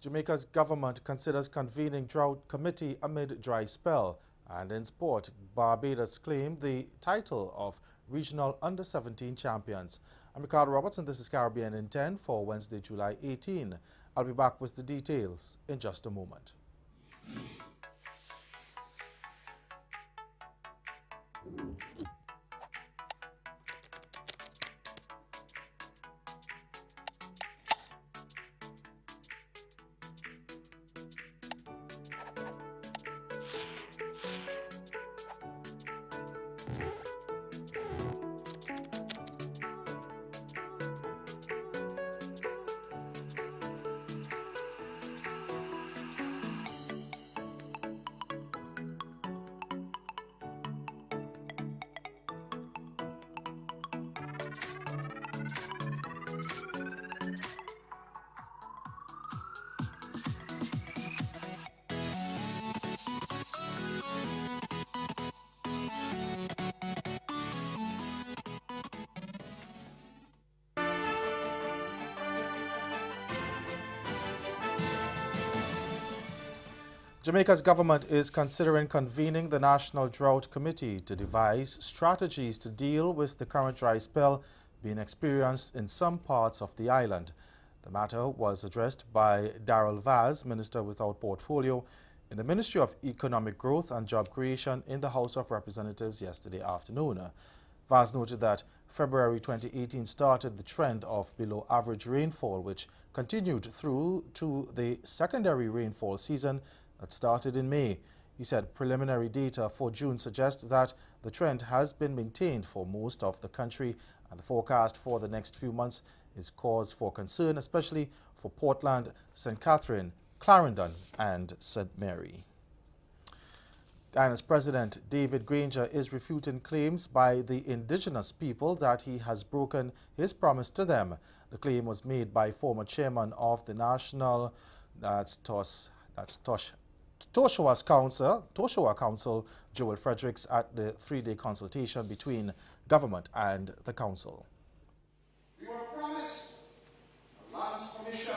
Jamaica's government considers convening drought committee amid dry spell. And in sport, Barbados claimed the title of regional under-17 champions. I'm Ricardo Roberts and this is Caribbean in 10 for Wednesday, July 18. I'll be back with the details in just a moment. Jamaica's government is considering convening the National Drought Committee to devise strategies to deal with the current dry spell being experienced in some parts of the island. The matter was addressed by Darrell Vaz, Minister without portfolio, in the Ministry of Economic Growth and Job Creation in the House of Representatives yesterday afternoon. Vaz noted that February 2018 started the trend of below average rainfall, which continued through to the secondary rainfall season that started in May. He said preliminary data for June suggests that the trend has been maintained for most of the country, and the forecast for the next few months is cause for concern, especially for Portland, St. Catherine, Clarendon and St. Mary. Guyana's President David Granger is refuting claims by the indigenous people that he has broken his promise to them. The claim was made by former chairman of the National Toshawa Council, Joel Fredericks, at the three-day consultation between government and the council. We were promised a lands commission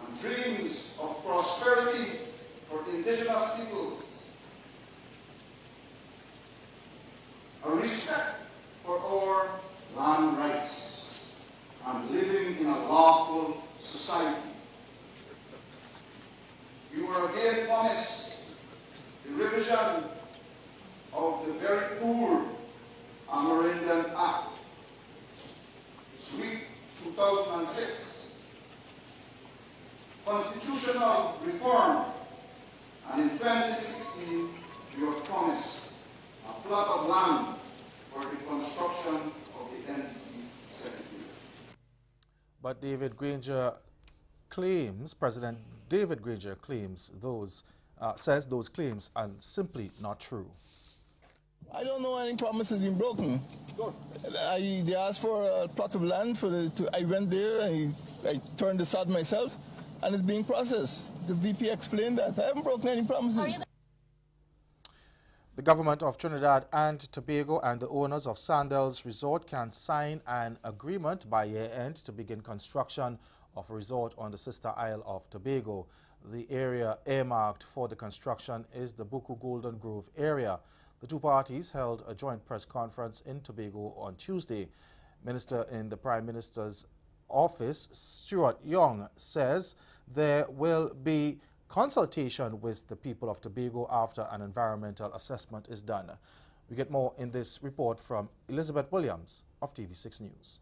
and dreams of prosperity for the indigenous peoples, a respect for our land rights, and living in a lawful society. We were again promised the revision of the very poor Amerindian Act, Suite 2006, constitutional reform, and in 2016 we were promised a plot of land for the construction of the NDC Secretariat. But President David Granger says those claims are simply not true. I don't know any promises being broken. They asked for a plot of land I went there and I turned the sod myself, and it's being processed. The VP explained that. I haven't broken any promises. The government of Trinidad and Tobago and the owners of Sandals Resort can sign an agreement by year-end to begin construction of a resort on the sister isle of Tobago. The area earmarked for the construction is the Buku Golden Grove area. The two parties held a joint press conference in Tobago on Tuesday. Minister in the Prime Minister's office, Stuart Young, says there will be consultation with the people of Tobago after an environmental assessment is done. We get more in this report from Elizabeth Williams of TV6 News.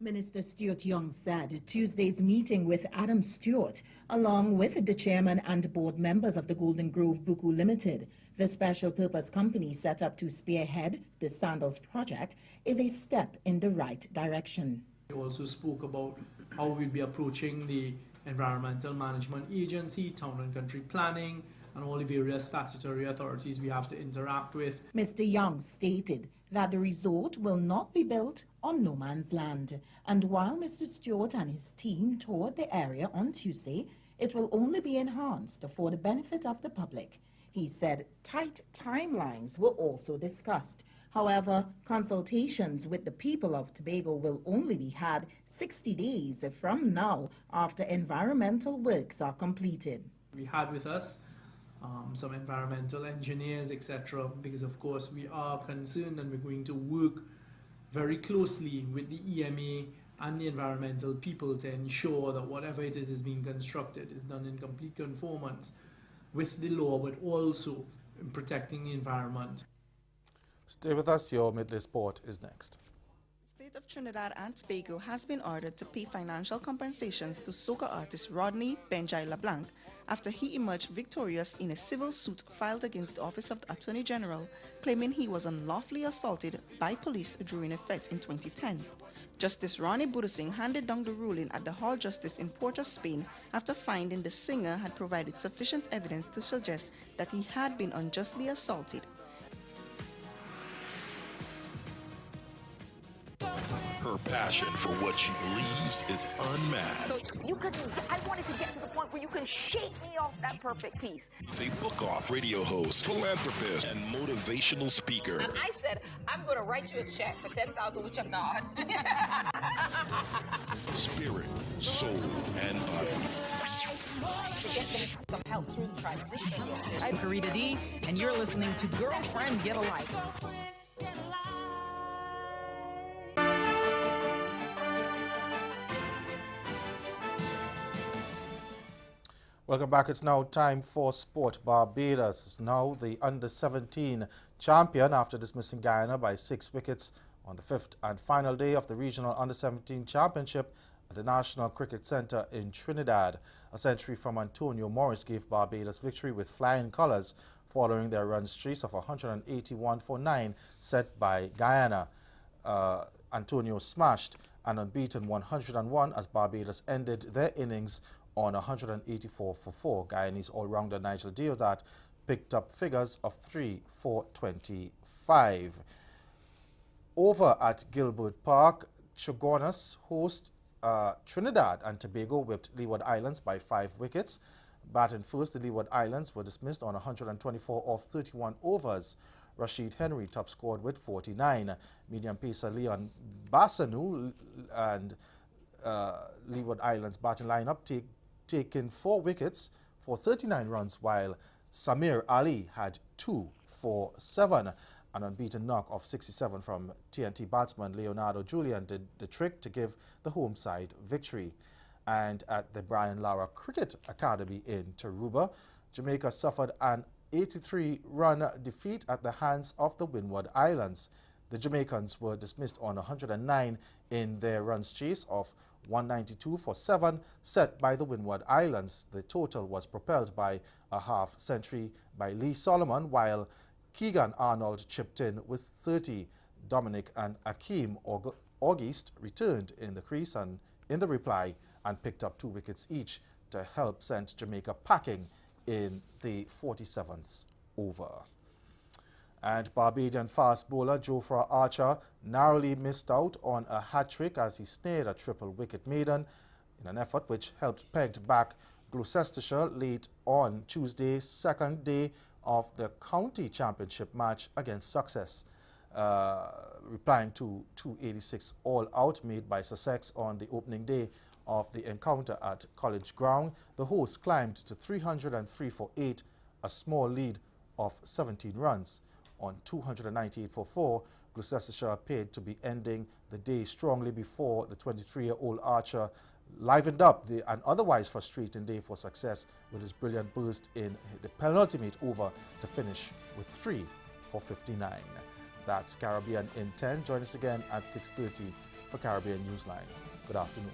Minister Stuart Young said Tuesday's meeting with Adam Stewart, along with the chairman and board members of the Golden Grove Buku Limited, the special purpose company set up to spearhead the Sandals project, is a step in the right direction. We also spoke about how we'll be approaching the Environmental Management Agency, Town and Country Planning, and all the various statutory authorities we have to interact with. Mr. Young stated that the resort will not be built on no man's land, and while Mr. Stewart and his team toured the area on Tuesday, it will only be enhanced for the benefit of the public. He said tight timelines were also discussed. However, consultations with the people of Tobago will only be had 60 days from now after environmental works are completed. We had with us some environmental engineers, etc., because of course we are concerned and we're going to work very closely with the EMA and the environmental people to ensure that whatever it is being constructed is done in complete conformance with the law, but also in protecting the environment. Stay with us, your Midday Sport is next. The state of Trinidad and Tobago has been ordered to pay financial compensations to soca artist Rodney Benjai LeBlanc after he emerged victorious in a civil suit filed against the Office of the Attorney General, claiming he was unlawfully assaulted by police during a fete in 2010. Justice Ronnie Budusing handed down the ruling at the Hall Justice in Port of Spain after finding the singer had provided sufficient evidence to suggest that he had been unjustly assaulted. Her passion for what she believes is unmatched. So I wanted to get to the point where you can shake me off that perfect piece. She's a book-off radio host, philanthropist, and motivational speaker. And I said, I'm going to write you a check for $10,000, which I'm not. Spirit, soul, and body. To get them some help through the transition. I'm Karita D, and you're listening to Girlfriend Get a Life. Welcome back. It's now time for sport. Barbados is now the under-17 champion after dismissing Guyana by 6 wickets on the 5th and final day of the regional under-17 championship at the National Cricket Centre in Trinidad. A century from Antonio Morris gave Barbados victory with flying colours following their run streak of 181 for 9 set by Guyana. Antonio smashed an unbeaten 101 as Barbados ended their innings on 184 for 4. Guyanese all-rounder Nigel Deodat picked up figures of 3 for 25. Over at Gilbert Park, Chaguanas host Trinidad and Tobago whipped Leeward Islands by 5 wickets. Batting first, the Leeward Islands were dismissed on 124 off 31 overs. Rashid Henry top scored with 49. Medium pacer Leon Bassanu and Leeward Islands batting lineup taken 4 wickets for 39 runs, while Samir Ali had 2 for 7. An unbeaten knock of 67 from TNT batsman Leonardo Julian did the trick to give the home side victory. And at the Brian Lara Cricket Academy in Tarouba, Jamaica suffered an 83-run defeat at the hands of the Windward Islands. The Jamaicans were dismissed on 109 in their runs chase of 192 for 7 set by the Windward Islands. The total was propelled by a half century by Lee Solomon, while Keegan Arnold chipped in with 30. Dominic and Akeem August returned in the crease and in the reply and picked up 2 wickets each to help send Jamaica packing in the 47th over. And Barbadian fast bowler Jofra Archer narrowly missed out on a hat-trick as he snared a triple wicket maiden in an effort which helped peg back Gloucestershire late on Tuesday's second day of the county championship match against Success. Replying to 286 all-out made by Sussex on the opening day of the encounter at College Ground, the hosts climbed to 303 for 8, a small lead of 17 runs. On 298 for 4, Gloucestershire appeared to be ending the day strongly before the 23-year-old Archer livened up an otherwise frustrating day for Success with his brilliant burst in the penultimate over to finish with 3 for 59. That's Caribbean in 10. Join us again at 6:30 for Caribbean Newsline. Good afternoon.